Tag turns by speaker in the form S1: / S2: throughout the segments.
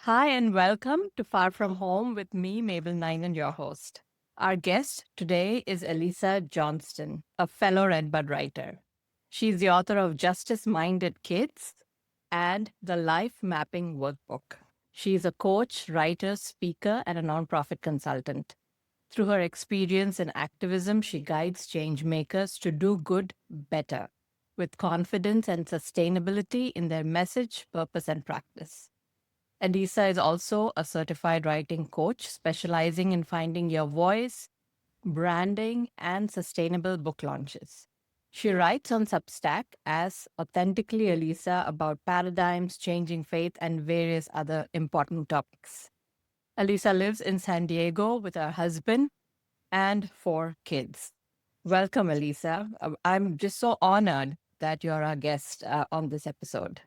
S1: Hi, and welcome to Far From Home with me, Mabel Nine, your host. Our guest today is Elisa Johnston, a fellow Redbud writer. She's the author of Justice Minded Kids and the Life Mapping Workbook. She's a coach, writer, speaker, and a nonprofit consultant. Through her experience in activism, she guides change makers to do good better with confidence and sustainability in their message, purpose, and practice. Elisa is also a certified writing coach specializing in finding your voice, branding, and sustainable book launches. She writes on Substack as Authentically Elisa about paradigms, changing faith, and various other important topics. Elisa lives in San Diego with her husband and four kids. Welcome, Elisa. I'm just so honored that you're our guest on this episode.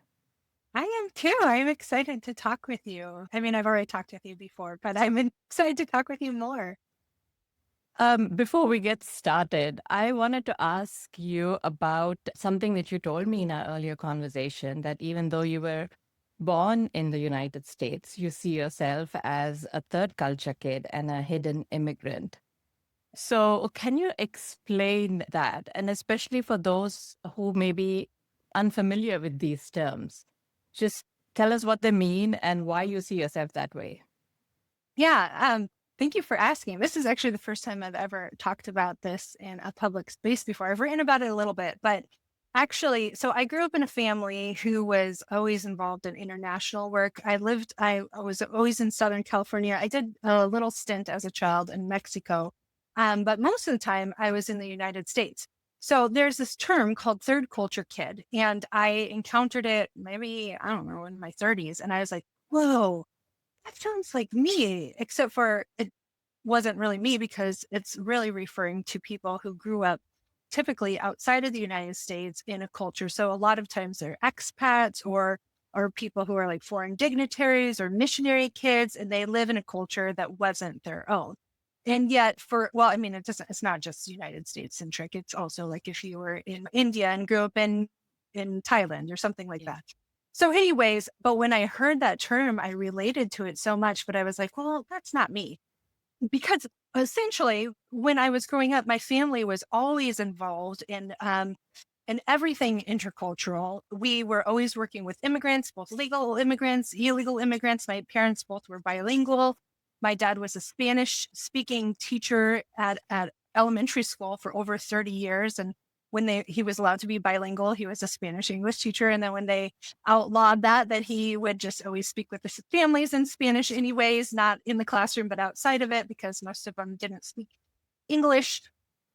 S2: I am too. I'm excited to talk with you. I mean, I've already talked with you before, but I'm excited to talk with you more.
S1: Before we get started, I wanted to ask you about something that you told me in our earlier conversation that even though you were born in the United States, you see yourself as a third culture kid and a hidden immigrant. So, can you explain that? And especially for those who may be unfamiliar with these terms, just tell us what they mean and why you see yourself that way.
S2: Yeah. Thank you for asking. This is actually the first time I've ever talked about this in a public space before. I've written about it a little bit, but actually, so I grew up in a family who was always involved in international work. I was always in Southern California. I did a little stint as a child in Mexico. But most of the time I was in the United States. So there's this term called third culture kid. And I encountered it maybe, I don't know, in my 30s. And I was like, whoa, that sounds like me, except for it wasn't really me because it's really referring to people who grew up typically outside of the United States in a culture. So a lot of times they're expats or people who are like foreign dignitaries or missionary kids, and they live in a culture that wasn't their own. And yet well, I mean, it's not just United States centric. It's also like if you were in India and grew up in Thailand or something like
S1: Yeah.
S2: that. So anyways, but when I heard that term, I related to it so much, but I was like, well, that's not me. Because essentially, when I was growing up, my family was always involved in everything intercultural. We were always working with immigrants, both legal immigrants, illegal immigrants. My parents both were bilingual. My dad was a Spanish speaking teacher at elementary school for over 30 years. And when he was allowed to be bilingual, he was a Spanish English teacher. And then when they outlawed that he would just always speak with the families in Spanish anyways, not in the classroom, but outside of it, because most of them didn't speak English.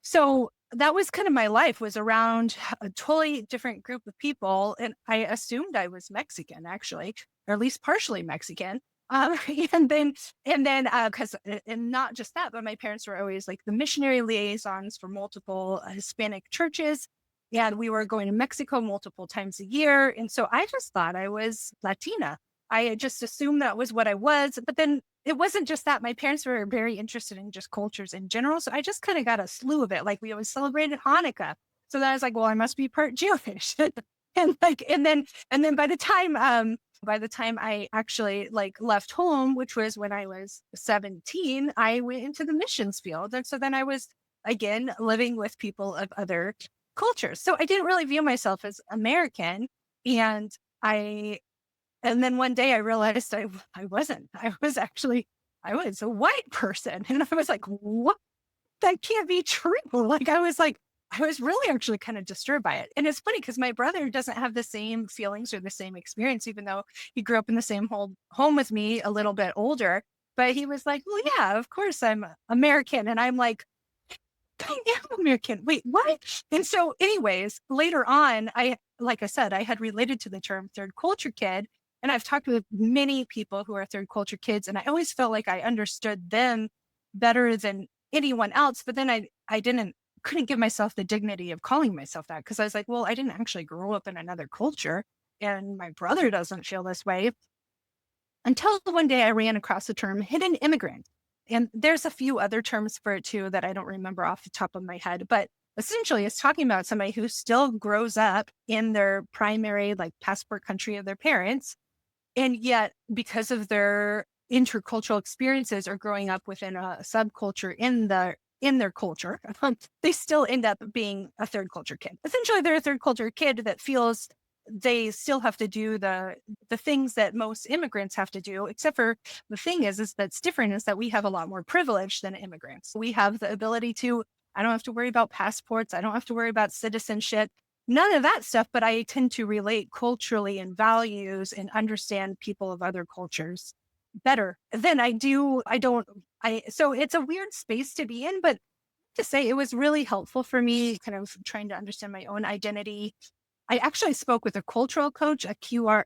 S2: So that was kind of my life, was around a totally different group of people. And I assumed I was Mexican, actually, or at least partially Mexican. Um, and then, because, and not just that, but my parents were always like the missionary liaisons for multiple Hispanic churches. And we were going to Mexico multiple times a year. And so I just thought I was Latina. I just assumed that was what I was. But then it wasn't just that. My parents were very interested in just cultures in general. So I just kind of got a slew of it. Like we always celebrated Hanukkah. So then I was like, well, I must be part Jewish. And then by the time I actually like left home, which was when I was 17, I went into the missions field. And so then I was again living with people of other cultures. So I didn't really view myself as American. And I and then one day I realized I wasn't. I was a white person. And I was like, what? That can't be true. I was really actually kind of disturbed by it. And it's funny because my brother doesn't have the same feelings or the same experience, even though he grew up in the same home with me, a little bit older. But he was like, well, yeah, of course I'm American. And I'm like, I am American. Wait, what? And so, anyways, later on, like I said, I had related to the term third culture kid. And I've talked with many people who are third culture kids, and I always felt like I understood them better than anyone else. But then couldn't give myself the dignity of calling myself that, because I was like, well, I didn't actually grow up in another culture, and my brother doesn't feel this way. Until one day I ran across the term hidden immigrant. And there's a few other terms for it too that I don't remember off the top of my head, but essentially it's talking about somebody who still grows up in their primary like passport country of their parents, And yet, because of their intercultural experiences or growing up within a subculture in their culture, they still end up being a third culture kid. Essentially, they're a third culture kid that feels they still have to do the things that most immigrants have to do, except for the thing is that's different is that we have a lot more privilege than immigrants. We have the ability to, I don't have to worry about passports. I don't have to worry about citizenship, none of that stuff, but I tend to relate culturally and values and understand people of other cultures better than I do. So it's a weird space to be in, but to say it was really helpful for me kind of trying to understand my own identity. I actually spoke with a cultural coach, a CQ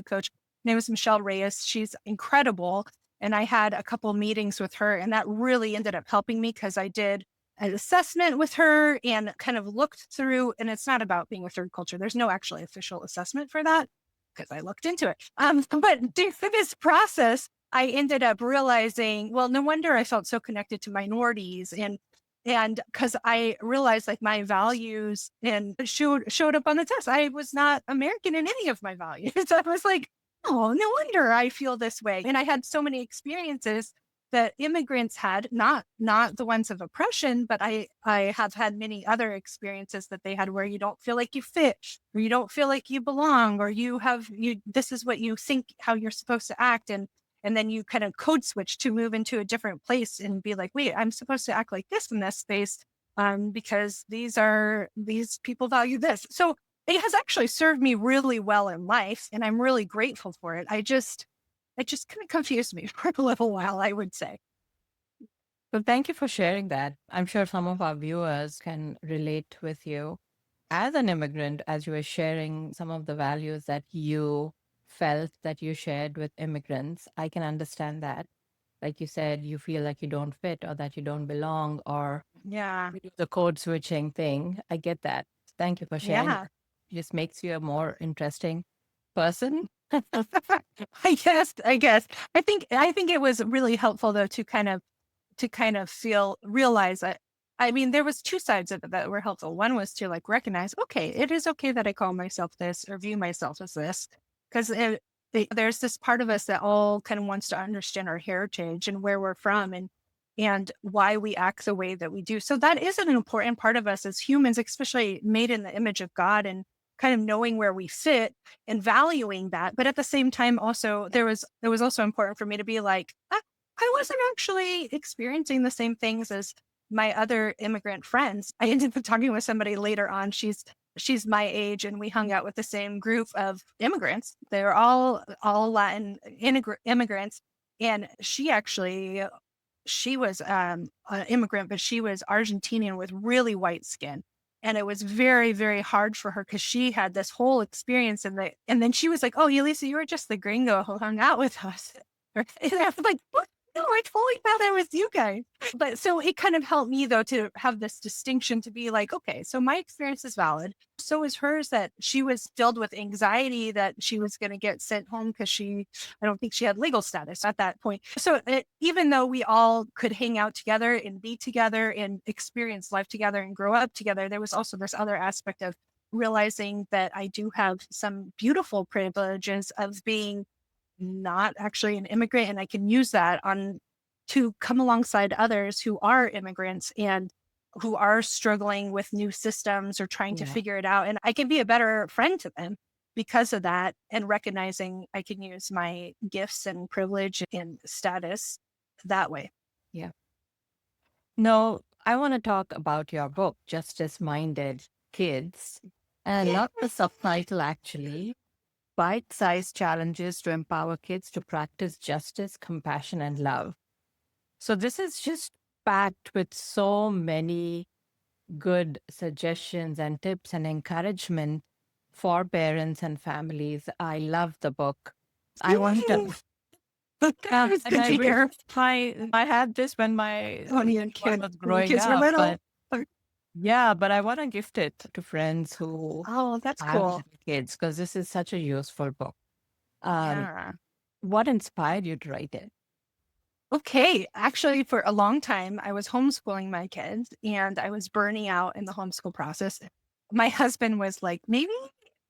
S2: coach. Her name was Michelle Reyes. She's incredible. And I had a couple meetings with her, and that really ended up helping me because I did an assessment with her and kind of looked through, and it's not about being a third culture. There's no actually official assessment for that because I looked into it. But through this process, I ended up realizing, well, no wonder I felt so connected to minorities and because I realized like my values and showed up on the test. I was not American in any of my values. I was like, oh, no wonder I feel this way. And I had so many experiences that immigrants had, not the ones of oppression, but I have had many other experiences that they had where you don't feel like you fit, or you don't feel like you belong, or this is what you think how you're supposed to act. And then you kind of code switch to move into a different place and be like, wait, I'm supposed to act like this in this space because these people value this. So it has actually served me really well in life, and I'm really grateful for it. It just kind of confused me for a little while, I would say.
S1: So thank you for sharing that. I'm sure some of our viewers can relate with you. As an immigrant, as you were sharing some of the values that you felt that you shared with immigrants, I can understand that. Like you said, you feel like you don't fit or that you don't belong or
S2: Yeah.
S1: you do the code switching thing. I get that. Thank you for sharing.
S2: Yeah.
S1: It just makes you a more interesting person.
S2: I guess. I think it was really helpful though to kind of realize that, I mean, there was two sides of it that were helpful. One was to like recognize, okay, it is okay that I call myself this or view myself as this, because there's this part of us that all kind of wants to understand our heritage and where we're from and why we act the way that we do. So that is an important part of us as humans, especially made in the image of God, and kind of knowing where we fit and valuing that. But at the same time, also it was also important for me to be like, I wasn't actually experiencing the same things as my other immigrant friends. I ended up talking with somebody later on. She's my age, and we hung out with the same group of immigrants. They were all Latin immigrants, and she was an immigrant, but she was Argentinian with really white skin. And it was very, very hard for her because she had this whole experience. And then she was like, oh, Elisa, you were just the gringo who hung out with us. And I was like, what? No, I totally thought that was you guys. But so it kind of helped me though to have this distinction to be like, okay, so my experience is valid. So is hers, that she was filled with anxiety that she was going to get sent home because I don't think she had legal status at that point. So even though we all could hang out together and be together and experience life together and grow up together, there was also this other aspect of realizing that I do have some beautiful privileges of being not actually an immigrant, and I can use that on to come alongside others who are immigrants and who are struggling with new systems or trying to
S1: Yeah.
S2: figure it out, and I can be a better friend to them because of that, and recognizing I can use my gifts and privilege and status that way.
S1: Yeah. No, I want to talk about your book, Justice Minded Kids. And I love the subtitle actually, Bite Sized Challenges to Empower Kids to Practice Justice, Compassion, and Love. So this is just packed with so many good suggestions and tips and encouragement for parents and families. I love the book. I want to.
S2: That was
S1: And
S2: good to hear.
S1: I had this when my
S2: Onion
S1: son
S2: kid
S1: was
S2: when the
S1: growing
S2: kids were
S1: up,
S2: little.
S1: but yeah, but I want to gift it to friends who
S2: Oh, that's
S1: have
S2: cool.
S1: little kids because this is such a useful book. Um,
S2: Yeah.
S1: what inspired you to write it?
S2: Okay. Actually, for a long time, I was homeschooling my kids and I was burning out in the homeschool process. My husband was like, maybe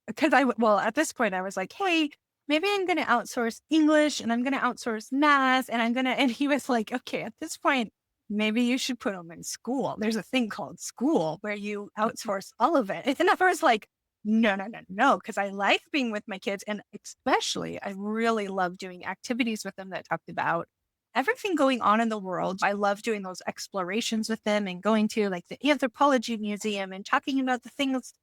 S2: because well, at this point, I was like, hey, maybe I'm going to outsource English and I'm going to outsource math and he was like, okay, at this point, maybe you should put them in school. There's a thing called school where you outsource all of it. And I was like, no, no, no, no, because I like being with my kids. And especially, I really love doing activities with them that talked about everything going on in the world. I love doing those explorations with them and going to like the anthropology museum and talking about the things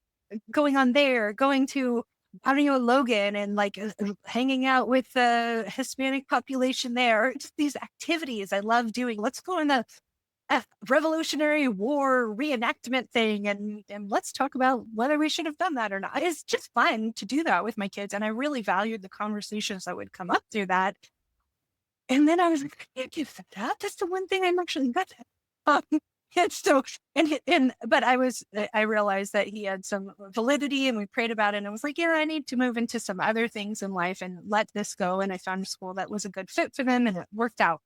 S2: going on there, going to Logan and like hanging out with the Hispanic population there. Just these activities I love doing. Let's go in the Revolutionary War reenactment thing and let's talk about whether we should have done that or not. It's just fun to do that with my kids. And I really valued the conversations that would come up through that. And then I was like, I can't give them that. That's the one thing I'm actually good at. And so, but I realized that he had some validity and we prayed about it. And I was like, yeah, I need to move into some other things in life and let this go. And I found a school that was a good fit for them and it worked out.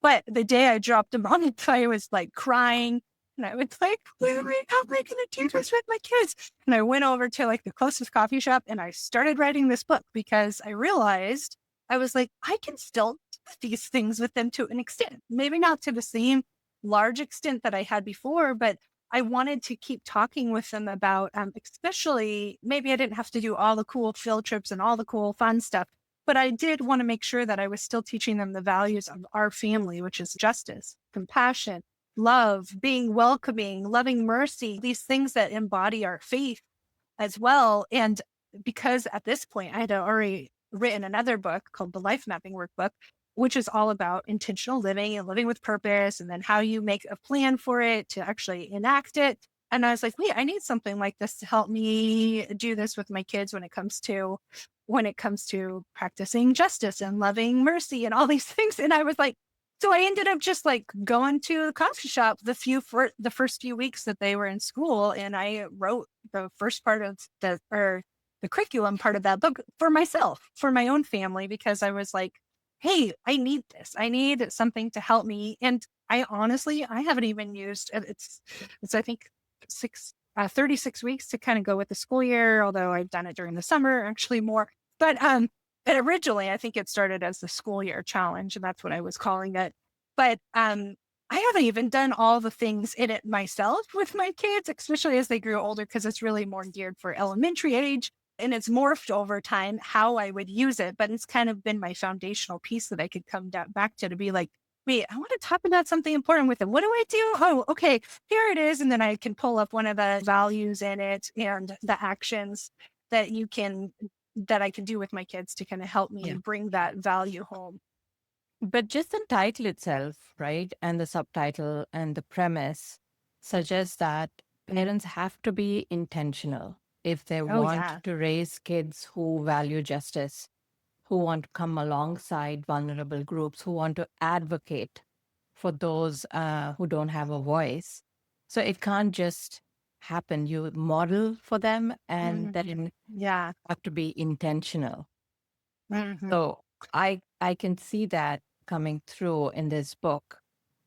S2: But the day I dropped him on it, I was like crying. And I was like, how am I going to do this with my kids? And I went over to like the closest coffee shop and I started writing this book because I realized I was like, I can still do these things with them to an extent, maybe not to the same large extent that I had before, but I wanted to keep talking with them about, especially maybe I didn't have to do all the cool field trips and all the cool fun stuff, but I did want to make sure that I was still teaching them the values of our family, which is justice, compassion, love, being welcoming, loving mercy, these things that embody our faith as well. And because at this point I had already written another book called the Life Mapping Workbook, which is all about intentional living and living with purpose, and then how you make a plan for it to actually enact it. And I was like, wait, I need something like this to help me do this with my kids when it comes to practicing justice and loving mercy and all these things. And I was like, so I ended up just like going to the coffee shop the first few weeks that they were in school, and I wrote the first part of the curriculum part of that book for myself, for my own family, because I was like, hey, I need this. I need something to help me. And I honestly, I haven't even used it's I think 36 weeks to kind of go with the school year, although I've done it during the summer, actually more. But originally I think it started as the school year challenge, and that's what I was calling it. But I haven't even done all the things in it myself with my kids, especially as they grew older, because it's really more geared for elementary age. And it's morphed over time how I would use it, but it's kind of been my foundational piece that I could come back to be like, wait, I want to talk about something important with them. What do I do? Oh, okay, here it is. And then I can pull up one of the values in it and the actions that I can do with my kids to kind of help me
S1: Yeah.
S2: bring that value home.
S1: But just the title itself, right? And the subtitle and the premise suggests that parents have to be intentional if they
S2: Oh,
S1: want
S2: yeah.
S1: to raise kids who value justice, who want to come alongside vulnerable groups, who want to advocate for those who don't have a voice. So it can't just happen. You model for them and
S2: Mhm.
S1: then
S2: Yeah.
S1: have to be intentional.
S2: Mhm.
S1: So I can see that coming through in this book.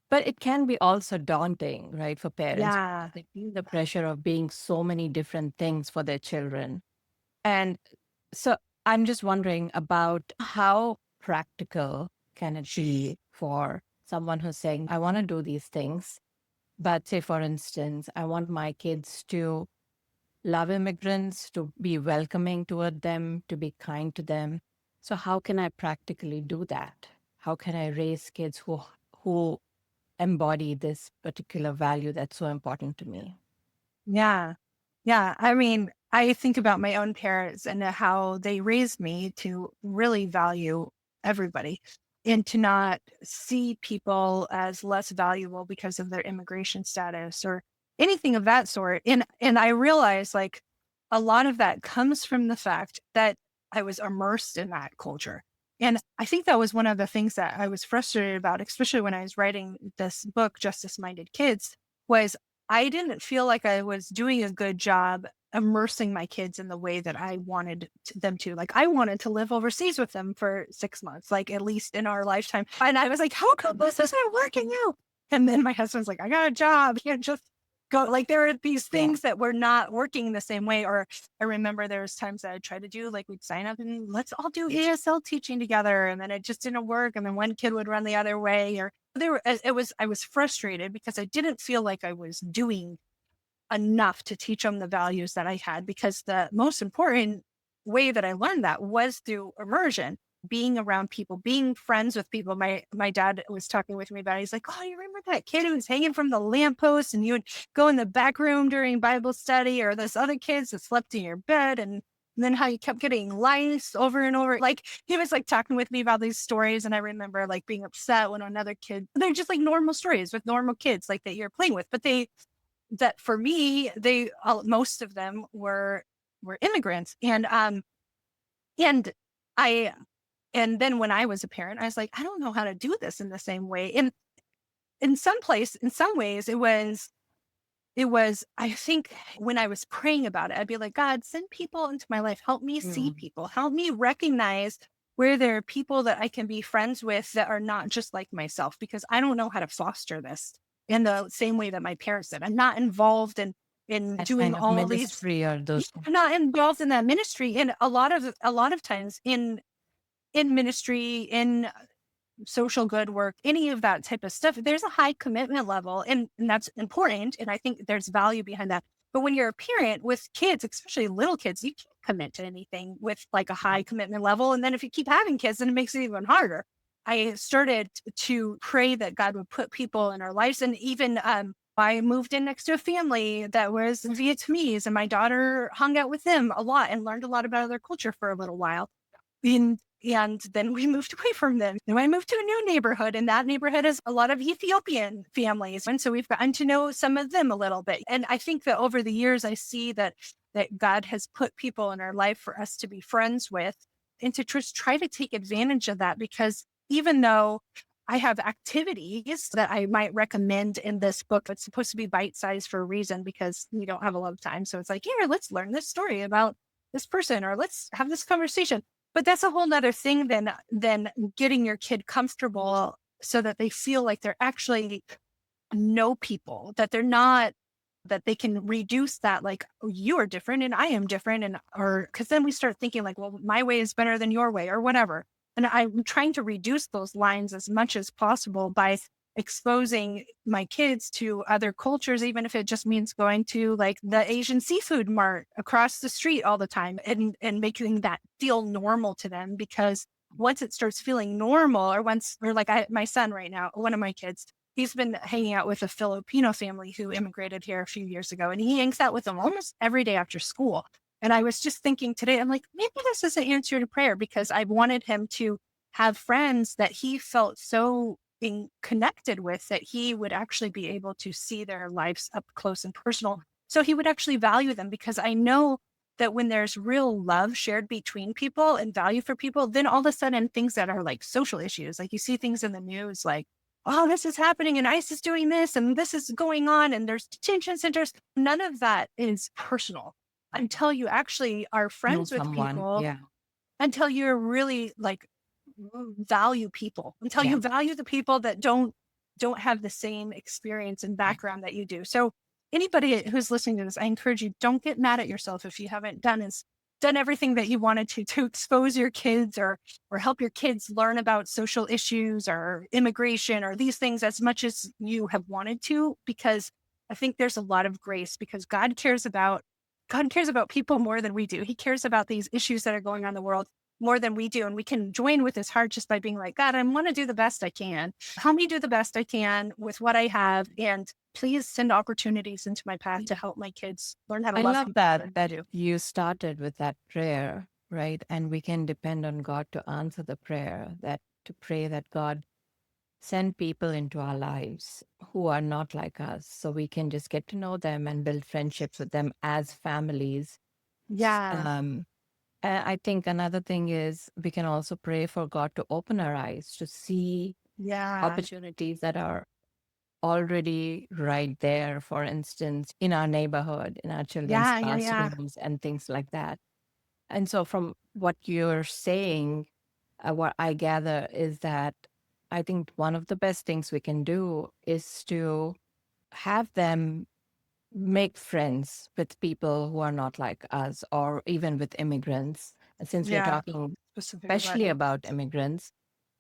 S1: But it can be also daunting, right, for parents.
S2: Yeah.
S1: They feel the pressure of being so many different things for their children. And so I'm just wondering about how practical can it be for someone who's saying, I want to do these things, but say, for instance, I want my kids to love immigrants, to be welcoming toward them, to be kind to them. So how can I practically do that? How can I raise kids who embody this particular value that's so important to me?
S2: Yeah. Yeah. I mean, I think about my own parents and how they raised me to really value everybody and to not see people as less valuable because of their immigration status or anything of that sort. And I realize like a lot of that comes from the fact that I was immersed in that culture. And I think that was one of the things that I was frustrated about, especially when I was writing this book, Justice Minded Kids, was I didn't feel like I was doing a good job immersing my kids in the way that I wanted them to. Like I wanted to live overseas with them for 6 months, like at least in our lifetime. And I was like, how come this isn't working out? And then my husband's like, I got a job. You just go. Like there are these
S1: Yeah.
S2: things that were not working the same way. Or I remember there was times that I tried to do, like we'd sign up and let's all do ESL teaching together. And then it just didn't work. And then one kid would run the other way, or I was frustrated because I didn't feel like I was doing enough to teach them the values that I had, because the most important way that I learned that was through immersion, being around people, being friends with people. My dad was talking with me about it. He's like, oh, you remember that kid who was hanging from the lamppost and you would go in the back room during Bible study, or those other kids that slept in your bed, and then how you kept getting lice over and over. Like he was like talking with me about these stories. And I remember like being upset when another kid, they're just like normal stories with normal kids like that you're playing with, but that for me, most of them were immigrants. And I, and then when I was a parent, I was like, I don't know how to do this in the same way. And in some ways, it was, I think when I was praying about it, I'd be like, God, send people into my life. Help me see
S1: Mm.
S2: people. Help me recognize where there are people that I can be friends with that are not just like myself, because I don't know how to foster this in the same way that my parents did. I'm not involved in
S1: That
S2: doing
S1: kind of
S2: all these.
S1: ministry or those.
S2: I'm not involved in that ministry. And a lot of times in ministry, in social good work, any of that type of stuff, there's a high commitment level, and that's important. And I think there's value behind that. But when you're a parent with kids, especially little kids, you can't commit to anything with like a high commitment level. And then if you keep having kids, then it makes it even harder. I started to pray that God would put people in our lives. And even I moved in next to a family that was Vietnamese, and my daughter hung out with them a lot and learned a lot about their culture for a little while. And then we moved away from them. Then I moved to a new neighborhood, and that neighborhood has a lot of Ethiopian families. And so we've gotten to know some of them a little bit. And I think that over the years, I see that God has put people in our life for us to be friends with, and to just try to take advantage of that. Because even though I have activities that I might recommend in this book, it's supposed to be bite-sized for a reason, because we don't have a lot of time. So it's like, here, let's learn this story about this person, or let's have this conversation. But that's a whole nother thing than getting your kid comfortable so that they feel like they're actually know people, that they're not, that they can reduce that, like, oh, you are different and I am different. And, or, cause then we start thinking like, well, my way is better than your way or whatever. And I'm trying to reduce those lines as much as possible by exposing my kids to other cultures, even if it just means going to like the Asian seafood mart across the street all the time, and making that feel normal to them. Because once it starts feeling normal, or like my son right now, one of my kids, he's been hanging out with a Filipino family who immigrated here a few years ago, and he hangs out with them almost every day after school. And I was just thinking today, I'm like, maybe this is an answer to prayer, because I wanted him to have friends that he felt so being connected with, that he would actually be able to see their lives up close and personal. So he would actually value them, because I know that when there's real love shared between people and value for people, then all of a sudden things that are like social issues, like you see things in the news, like, oh, this is happening and ICE is doing this and this is going on and there's detention centers. None of that is personal until you actually are
S1: Know
S2: friends with
S1: someone.
S2: people,
S1: Yeah.
S2: until you're really like value people, until
S1: Yeah.
S2: you value the people that don't have the same experience and
S1: Yeah.
S2: background that you do. So anybody who's listening to this, I encourage you, don't get mad at yourself if you haven't done everything that you wanted to expose your kids, or help your kids learn about social issues or immigration or these things as much as you have wanted to. Because I think there's a lot of grace, because God cares about people more than we do. He cares about these issues that are going on in the world more than we do. And we can join with his heart just by being like, God, I want to do the best I can. Help me do the best I can with what I have. And please send opportunities into my path to help my kids learn how to
S1: I
S2: love
S1: love
S2: people better
S1: that
S2: than I
S1: that
S2: do.
S1: you started with that prayer, right? And we can depend on God to answer the prayer, that to pray that God send people into our lives who are not like us, so we can just get to know them and build friendships with them as families.
S2: Yeah.
S1: Um, I think another thing is we can also pray for God to open our eyes to see
S2: Yeah.
S1: opportunities that are already right there, for instance, in our neighborhood, in our children's
S2: Yeah. Yeah. Yeah.
S1: classrooms, and things like that. And so, from what you're saying, what I gather is that I think one of the best things we can do is to have them make friends with people who are not like us, or even with immigrants, since we're
S2: Yeah.
S1: talking
S2: Specifically about
S1: especially
S2: it.
S1: about immigrants,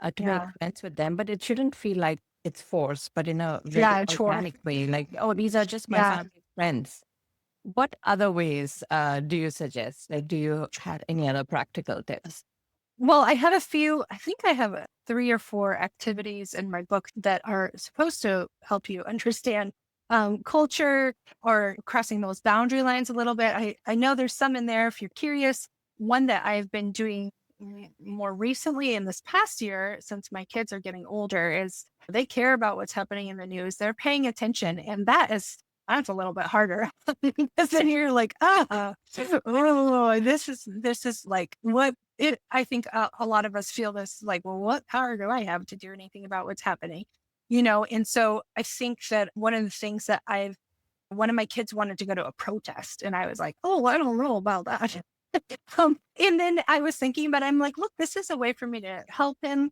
S1: to make
S2: Yeah.
S1: friends with them. But it shouldn't feel like it's forced, but in a very
S2: Yeah. Sure.
S1: organic way, like, oh, these are just my
S2: Yeah.
S1: family friends. What other ways do you suggest? Like, do you have any other practical tips?
S2: Well, I have a few, I think I have 3 or 4 activities in my book that are supposed to help you understand culture or crossing those boundary lines a little bit. I know there's some in there if you're curious. One that I've been doing more recently in this past year, since my kids are getting older, is they care about what's happening in the news. They're paying attention. And that's a little bit harder because then you're like, oh, this is like what I think a lot of us feel this like, well, what power do I have to do anything about what's happening? And so I think that one of the things that one of my kids wanted to go to a protest, and I was like, oh, I don't know about that. And then I was thinking, but I'm like, look, this is a way for me to help him,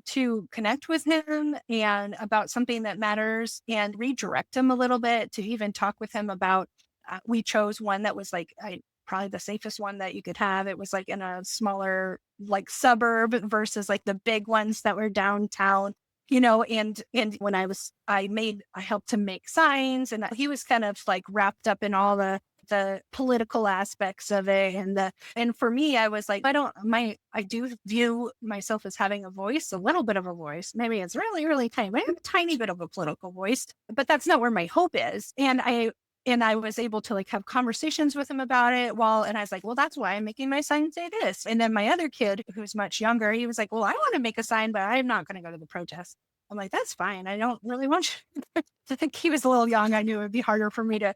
S2: to connect with him and about something that matters, and redirect him a little bit, to even talk with him about. We chose one that was like probably the safest one that you could have. It was like in a smaller like suburb versus like the big ones that were downtown. And when I helped him make signs, and he was kind of like wrapped up in all the political aspects of it, and for me, I was like, I do view myself as having a voice, a little bit of a voice. Maybe it's really, really tiny, but I have a tiny bit of a political voice, but that's not where my hope is. And I was able to like have conversations with him about it and I was like, well, that's why I'm making my sign say this. And then my other kid, who's much younger, he was like, well, I want to make a sign, but I'm not going to go to the protest. I'm like, that's fine. I don't really want you. I think he was a little young. I knew it would be harder for me to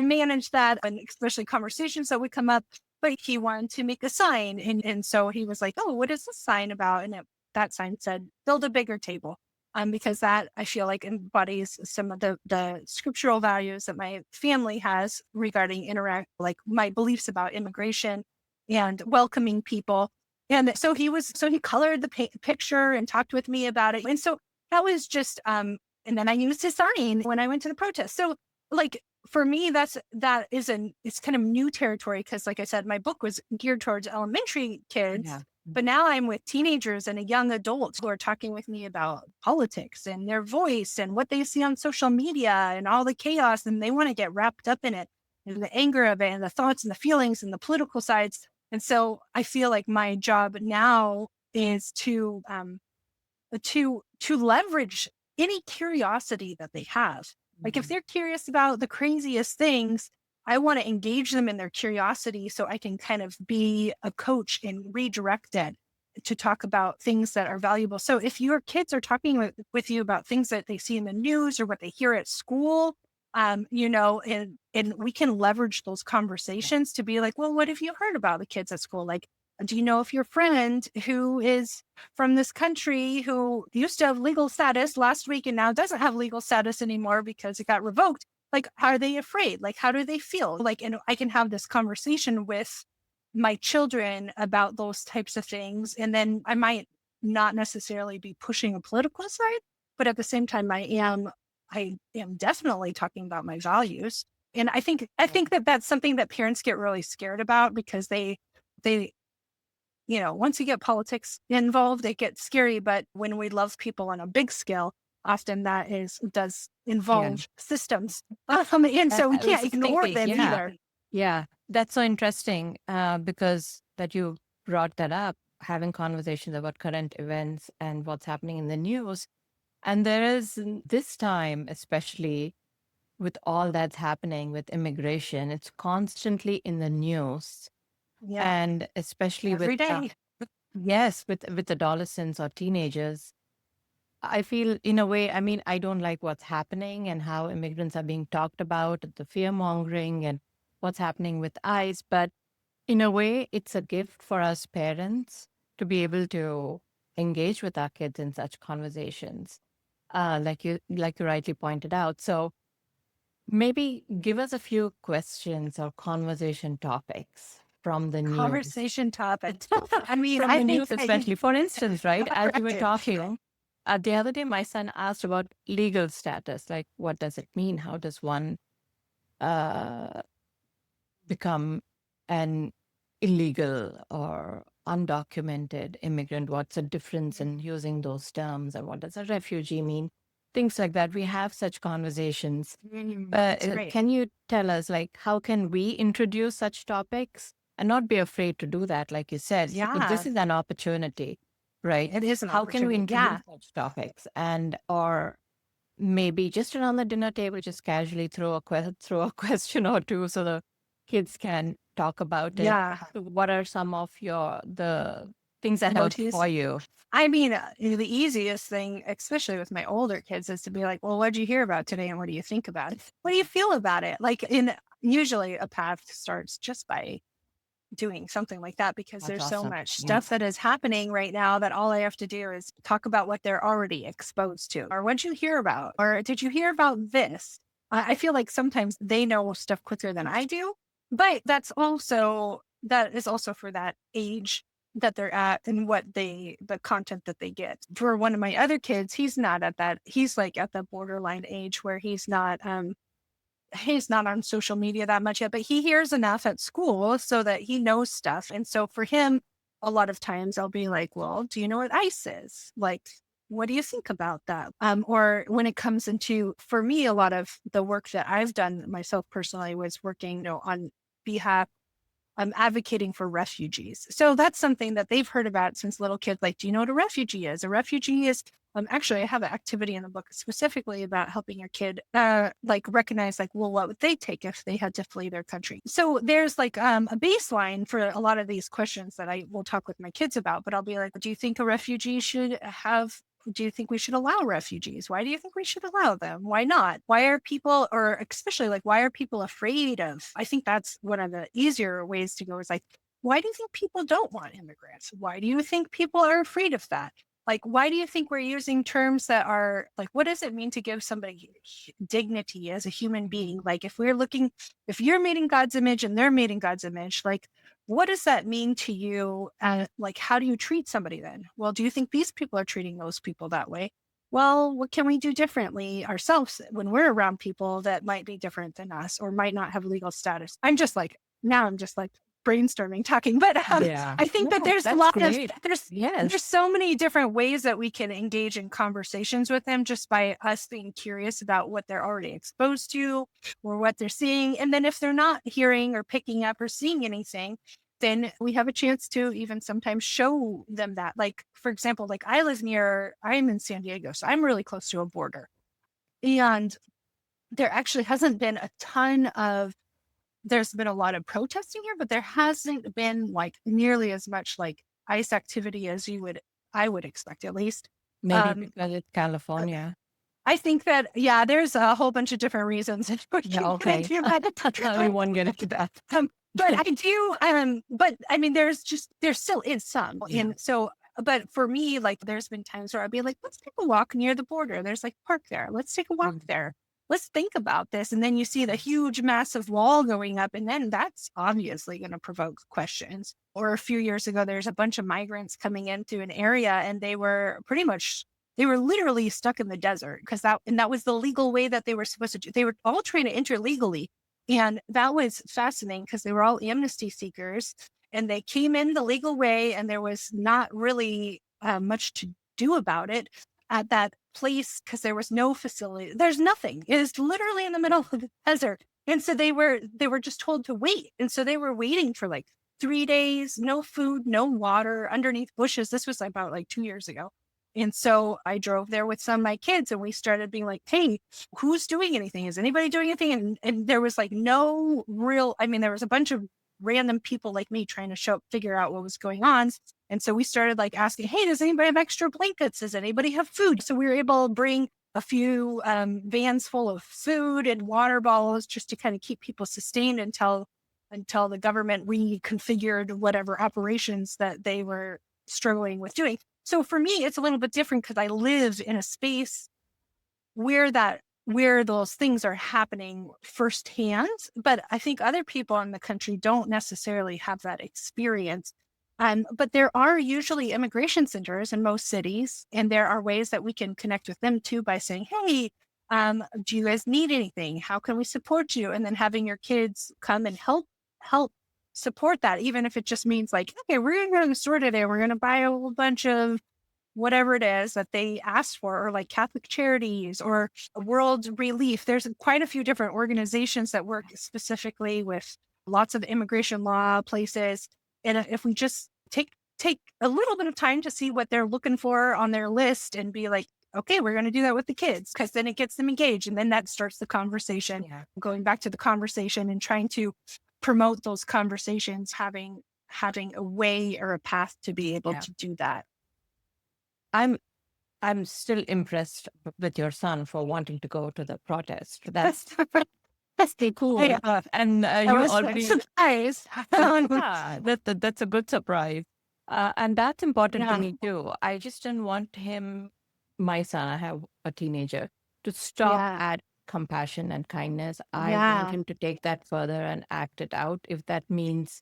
S2: manage that, and especially conversations that would come up. But he wanted to make a sign. And so he was like, oh, what is this sign about? And that sign said, build a bigger table. Because that I feel like embodies some of the scriptural values that my family has regarding like my beliefs about immigration and welcoming people. And so he colored the picture and talked with me about it. And so that was just, and then I used his sign when I went to the protest. So like, for me, it's kind of new territory, because like I said, my book was geared towards elementary kids.
S1: Yeah.
S2: But now I'm with teenagers and young adults who are talking with me about politics and their voice and what they see on social media and all the chaos, and they want to get wrapped up in it, and the anger of it and the thoughts and the feelings and the political sides. And so I feel like my job now is to leverage any curiosity that they have. Like if they're curious about the craziest things, I want to engage them in their curiosity so I can kind of be a coach and redirect it to talk about things that are valuable. So if your kids are talking with you about things that they see in the news or what they hear at school, and we can leverage those conversations to be like, well, what have you heard about the kids at school? Like, do you know if your friend who is from this country, who used to have legal status last week and now doesn't have legal status anymore because it got revoked, like, are they afraid? Like, how do they feel? Like, and I can have this conversation with my children about those types of things. And then I might not necessarily be pushing a political side, but at the same time, I am definitely talking about my values. And I think that that's something that parents get really scared about, because they once you get politics involved, it gets scary. But when we love people on a big scale, often does
S1: Yeah.
S2: involve systems. And so we
S1: I was
S2: can't ignore
S1: thinking,
S2: them
S1: yeah,
S2: either.
S1: yeah, that's so interesting because that you brought that up, having conversations about current events and what's happening in the news. And there is this time, especially with all that's happening with immigration, it's constantly in the news.
S2: Yeah.
S1: And especially with,
S2: Every day.
S1: yes, with adolescents or teenagers, I feel in a way, I mean, I don't like what's happening and how immigrants are being talked about, the fear mongering and what's happening with ICE. But in a way, it's a gift for us parents to be able to engage with our kids in such conversations, like you rightly pointed out. So maybe give us a few questions or conversation topics from the news.
S2: Conversation topic. I mean,
S1: From
S2: I
S1: the
S2: think
S1: news, especially. For instance, right, as you were
S2: right.
S1: talking, the other day, my son asked about legal status. Like, what does it mean? How does one uh, become an illegal or undocumented immigrant? What's the difference in using those terms? And what does a refugee mean? Things like that. We have such conversations.
S2: That's great.
S1: Can you tell us, like, how can we introduce such topics and not be afraid to do that? Like you said, because
S2: Yeah,
S1: this is an opportunity, right?
S2: it is an
S1: How can we
S2: opportunity.
S1: introduce
S2: Yeah.
S1: such topics, and or maybe just around the dinner table, just casually throw a question or two so the kids can talk about it.
S2: Yeah.
S1: So what are some of the things that helped
S2: Go-tos.
S1: for you?
S2: I mean, the easiest thing, especially with my older kids, is to be like, well, what did you hear about today? And what do you think about it? What do you feel about it? Like usually a path starts just by doing something like that, because
S1: That's
S2: there's so
S1: awesome.
S2: much
S1: Yeah.
S2: stuff that is happening right now that all I have to do is talk about what they're already exposed to, or what did you hear about, or did you hear about this? I feel like sometimes they know stuff quicker than I do, but that is also for that age that they're at and the content that they get. For one of my other kids, he's not at that. He's like at the borderline age where he's not on social media that much yet, but he hears enough at school so that he knows stuff. And so for him, a lot of times I'll be like, well, do you know what ICE is? Like, what do you think about that? Or when it comes into, for me, a lot of the work that I've done myself personally was working, on behalf, I'm advocating for refugees. So that's something that they've heard about since little kids. Like, do you know what a refugee is? A refugee is actually, I have an activity in the book specifically about helping your kid like recognize, like, well, what would they take if they had to flee their country? So there's like a baseline for a lot of these questions that I will talk with my kids about. But I'll be like, do you think a refugee should have? Do you think we should allow refugees? Why do you think we should allow them? Why not? Why are people, or especially like, why are people afraid of? I think that's one of the easier ways to go is like, why do you think people don't want immigrants? Why do you think people are afraid of that? Like, why do you think we're using terms that are like, what does it mean to give somebody dignity as a human being? Like, if you're made in God's image and they're made in God's image, like, what does that mean to you? Like, how do you treat somebody then? Well, do you think these people are treating those people that way? Well, what can we do differently ourselves when we're around people that might be different than us or might not have legal status? Now I'm just like brainstorming, talking, but
S1: Yeah.
S2: I think that
S1: No,
S2: there's a
S1: that's
S2: lot of,
S1: great.
S2: there's
S1: Yes.
S2: so many different ways that we can engage in conversations with them just by us being curious about what they're already exposed to or what they're seeing. And then if they're not hearing or picking up or seeing anything, then we have a chance to even sometimes show them that. Like, for example, like I'm in San Diego, so I'm really close to a border. And there actually hasn't been a ton of, there's been a lot of protesting here, but there hasn't been like nearly as much like ICE activity as I would expect at least.
S1: Maybe
S2: Um,
S1: because it's California.
S2: I think that, yeah, there's a whole bunch of different reasons and we
S1: Yeah,
S2: can get
S1: okay.
S2: into that.
S1: We won't get into that.
S2: But I do, but I mean, there still is some.
S1: Yeah.
S2: And so, but for me, like there's been times where I'd be like, let's take a walk near the border. There's like park there. Let's take a walk there. Let's think about this. And then you see the huge, massive wall going up. And then that's obviously going to provoke questions. Or a few years ago, there's a bunch of migrants coming into an area and they were literally stuck in the desert because that was the legal way that they were supposed to do. They were all trying to enter legally. And that was fascinating because they were all amnesty seekers and they came in the legal way and there was not really much to do about it at that place because there was no facility. There's nothing. It is literally in the middle of the desert. And so they were just told to wait. And so they were waiting for like 3 days, no food, no water, underneath bushes. This was about like 2 years ago. And so I drove there with some of my kids and we started being like, hey, who's doing anything? Is anybody doing anything? And there was like no real, I mean, there was a bunch of random people like me trying to figure out what was going on. And so we started like asking, hey, does anybody have extra blankets? Does anybody have food? So we were able to bring a few vans full of food and water bottles just to kind of keep people sustained until the government reconfigured whatever operations that they were struggling with doing. So for me, it's a little bit different because I live in a space where those things are happening firsthand. But I think other people in the country don't necessarily have that experience. But there are usually immigration centers in most cities, and there are ways that we can connect with them too by saying, hey, Do you guys need anything? How can we support you? And then having your kids come and help support that, even if it just means like, okay, we're going to go to the store today. We're going to buy a whole bunch of whatever it is that they asked for, or like Catholic Charities or World Relief. There's quite a few different organizations that work specifically with lots of immigration law places. And if we just take a little bit of time to see what they're looking for on their list and be like, okay, we're going to do that with the kids, because then it gets them engaged. And then that starts the conversation,
S1: Yeah.
S2: going back to the conversation and trying to promote those conversations, having a way or a path to be able
S1: Yeah.
S2: to do that.
S1: I'm I'm still impressed with your son for wanting to go to the protest. That's pretty cool.
S2: Yeah.
S1: And
S2: I
S1: you
S2: was
S1: already,
S2: surprised.
S1: yeah, that's a good surprise. And that's important to
S2: Yeah.
S1: me too. I just didn't want him, my son, I have a teenager, to stop
S2: Yeah.
S1: at compassion and kindness. I want
S2: Yeah.
S1: him to take that further and act it out. If that means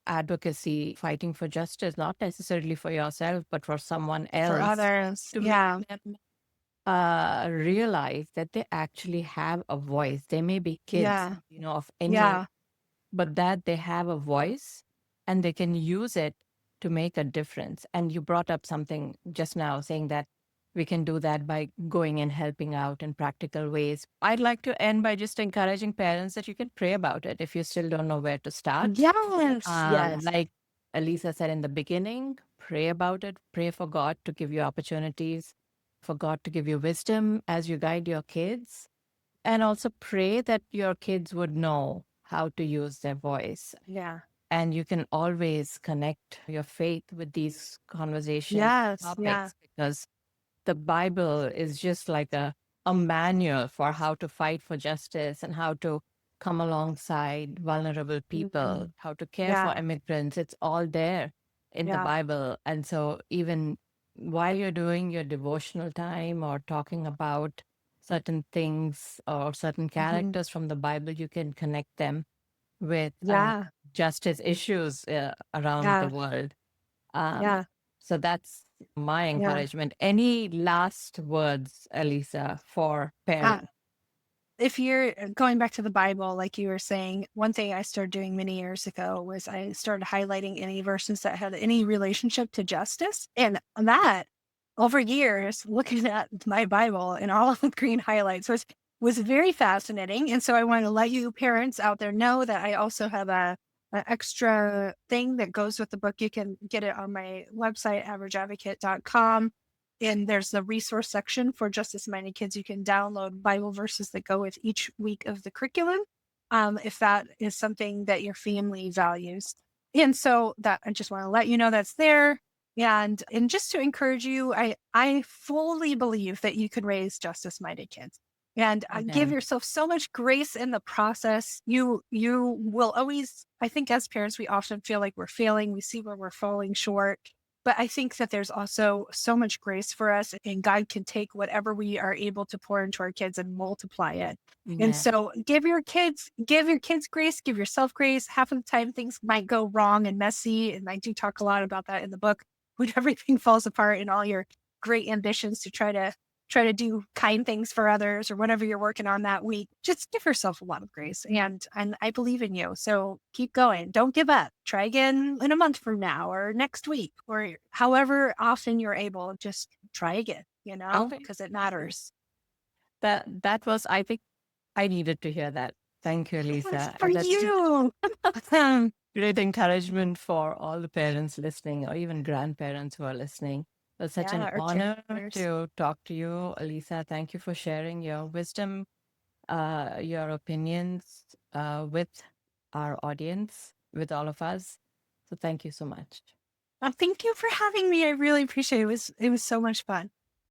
S1: advocacy, fighting for justice, not necessarily for yourself, but for someone
S2: For
S1: else,
S2: others.
S1: to make
S2: Yeah.
S1: them realize that they actually have a voice. They may be kids,
S2: Yeah.
S1: of any age,
S2: Yeah.
S1: but that they have a voice and they can use it to make a difference. And you brought up something just now saying that we can do that by going and helping out in practical ways. I'd like to end by just encouraging parents that you can pray about it if you still don't know where to start.
S2: Yes. Yes.
S1: Like Elisa said in the beginning, pray about it, pray for God to give you opportunities, for God to give you wisdom as you guide your kids, and also pray that your kids would know how to use their voice.
S2: Yeah.
S1: And you can always connect your faith with these conversation
S2: Yes. Yeah.
S1: topics, because the Bible is just like a manual for how to fight for justice and how to come alongside vulnerable people,
S2: Mhm.
S1: how to care for
S2: Yeah.
S1: immigrants. It's all there in the
S2: Yeah.
S1: Bible. And so even while you're doing your devotional time or talking about certain things or certain
S2: Mhm.
S1: characters from the Bible, you can connect them with
S2: Yeah.
S1: justice issues around the
S2: Yeah.
S1: world. Um,
S2: Yeah.
S1: so that's my
S2: Yeah.
S1: encouragement. Any last words, Elisa, for
S2: Uh,
S1: parents?
S2: if you're going back to the Bible, like you were saying, one thing I started doing many years ago was I started highlighting any verses that had any relationship to justice. And that over years, looking at my Bible and all of the green highlights was very fascinating. And so I want to let you parents out there know that I also have a extra thing that goes with the book. You can get it on my website, averageadvocate.com. And there's the resource section for justice minded kids. You can download Bible verses that go with each week of the curriculum, if that is something that your family values. And so that I just want to let you know that's there. And just to encourage you, I fully believe that you can raise justice minded kids. And give
S1: Amen.
S2: yourself so much grace in the process. You will always, I think, as parents, we often feel like we're failing. We see where we're falling short, but I think that there's also so much grace for us, and God can take whatever we are able to pour into our kids and multiply it. And
S1: Amen.
S2: so give your kids grace, give yourself grace. Half of the time things might go wrong and messy. And I do talk a lot about that in the book when everything falls apart and all your great ambitions to try to do kind things for others or whatever you're working on that week. Just give yourself a lot of grace. And I believe in you. So keep going. Don't give up. Try again in a month from now or next week or however often you're able. Just try again,
S1: Okay.
S2: because it matters.
S1: That was, I think I needed to hear that. Thank you,
S2: It's
S1: Elisa.
S2: for
S1: And that's
S2: you.
S1: great encouragement for all the parents listening or even grandparents who are listening. It was such
S2: Yeah,
S1: an
S2: our
S1: honor
S2: caregivers.
S1: to talk to you, Elisa. Thank you for sharing your wisdom, your opinions with our audience, with all of us. So thank you so much.
S2: Thank you for having me. I really appreciate it. It was so much fun.